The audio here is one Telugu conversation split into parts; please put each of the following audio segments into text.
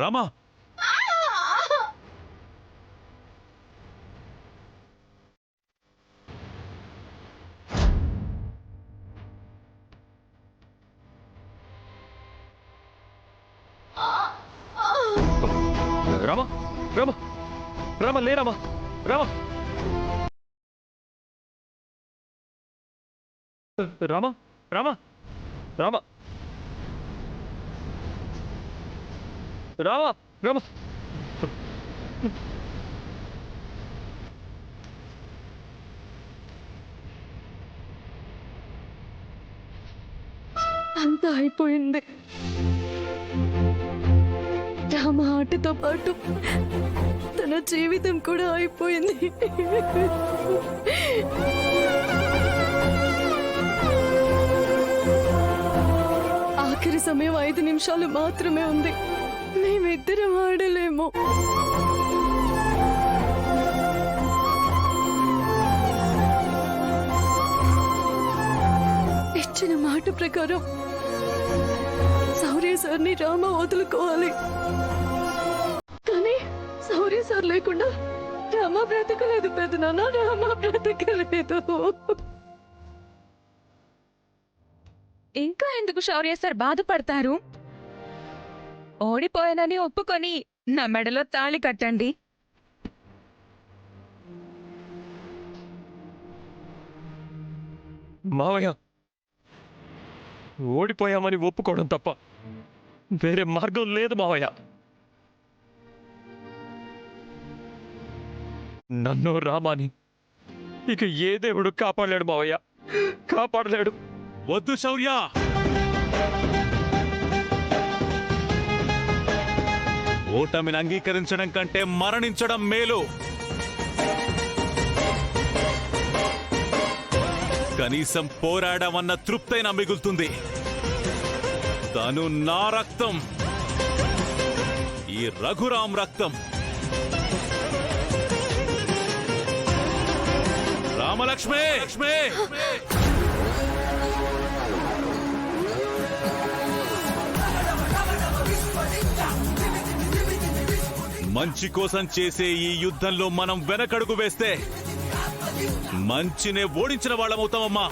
రామా రామా రామా రామా లే రామా రామా రామా రామా రామా రామా రామా అంతా అయిపోయింది. రామ ఆటతో పాటు తన జీవితం కూడా అయిపోయింది. ఆఖరి సమయం 5 నిమిషాలు మాత్రమే ఉంది. మేమిద్దరం ఆడలేము. ఇచ్చిన మాట ప్రకారం శౌర్య సార్ని రామ వదులుకోవాలి. కానీ శౌర్య సార్ లేకుండా రామ బ్రతకలేదు పెదనాన్న, రామ బ్రతకలేదు. ఇంకా ఎందుకు శౌర్య సార్ బాధపడతారు? ఓడిపోయానని ఒప్పుకొని నా మెడలో తాళి కట్టండి. మావయ్య ఓడిపోయామని ఒప్పుకోవడం తప్ప వేరే మార్గం లేదు మావయ్య. నన్ను రామాని ఇక ఏ దేవుడు కాపాడలేడు మావయ్య, కాపాడలేడు. వద్దు శౌర్య, ఓటమిని అంగీకరించడం కంటే మరణించడం మేలు. కనీసం పోరాడమన్న తృప్తైనా మిగులుతుంది. తను నా రక్తం, ఈ రఘురాం రక్తం. రామలక్ష్మి లక్ష్మి మంచి కోసం చేసే ఈ యుద్ధంలో మనం వెనకడుగు వేస్తే మంచినే ఓడించిన వాళ్ళమవుతామమ్మా.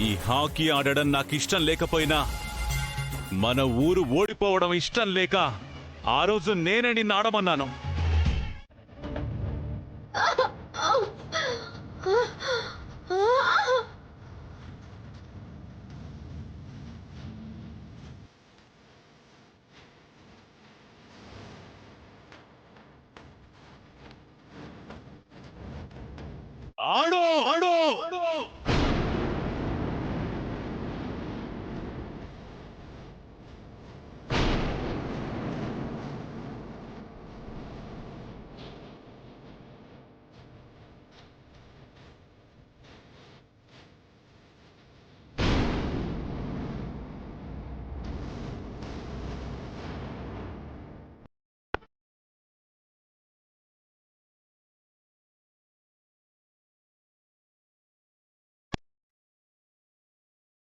ఈ హాకీ ఆడడం నాకు ఇష్టం లేకపోయినా మన ఊరు ఓడిపోవడం ఇష్టం లేక ఆ రోజు నేనే నిన్ను ఆడమన్నాను. ఆడు ఆడు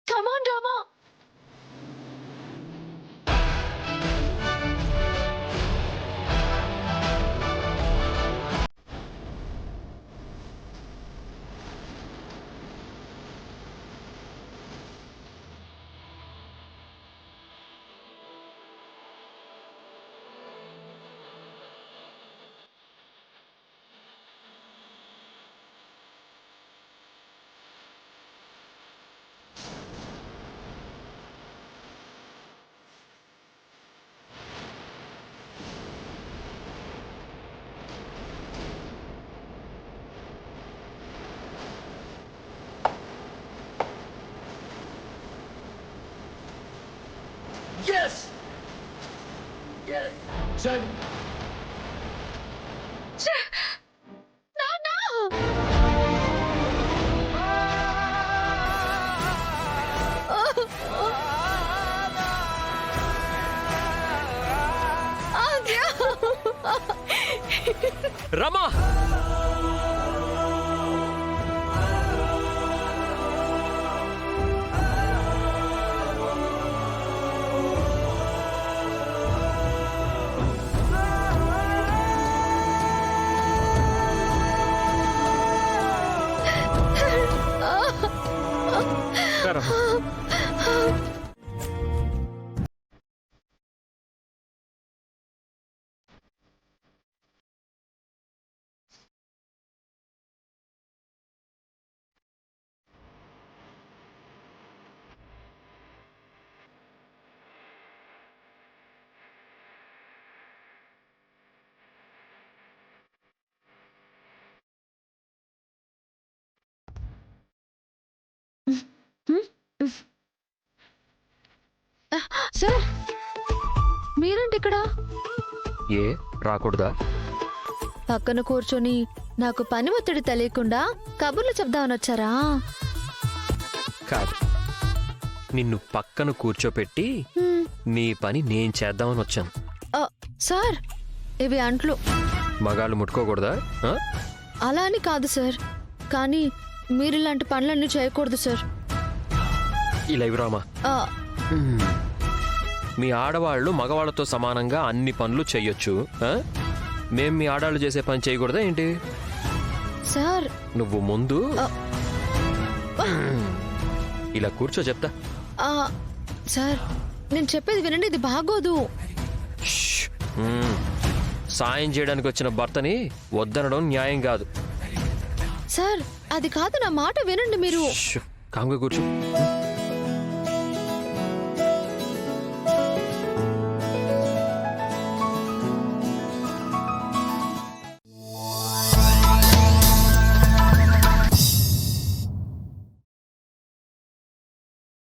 Come on, Rama. Yes! Yes! Sen! Rama sir మీరేంటి ఇక్కడ? ఏ రాకూడదా? పక్కన కూర్చొని నాకు పని ఒత్తిడి తెలియకుండా కబుర్లు చెప్దామని వచ్చారా? కాదు, నిన్ను పక్కన కూర్చోపెట్టి నీ పని నేను చేద్దామని వచ్చాను. సార్ ఇవి అంట్లు. మగాళ్ళు ముట్టుకోకూడదా? ఆ? అలా అని కాదు సార్, కానీ మీరు ఇలాంటి పనులన్నీ చేయకూడదు సార్. ఇలా ఇవి రామా. ఆ, మీ ఆడవాళ్ళు మగవాళ్ళతో సమానంగా అన్ని పనులు చెయ్యొచ్చు. మేం మీ ఆడవాళ్ళు చేసే పని చేయకూడదా ఏంటి? సార్ నువ్వు ముందు ఇలా కూర్చో చెప్తా. ఆ, సార్ నేను చెప్పేది వినండి, ఇది బాగోదు. షష్. సాయం చేయడానికి వచ్చిన భర్తని వద్దనడం న్యాయం కాదు. సార్ అది కాదు, నా మాట వినండి మీరు. షష్. కామ్గా కూర్చో.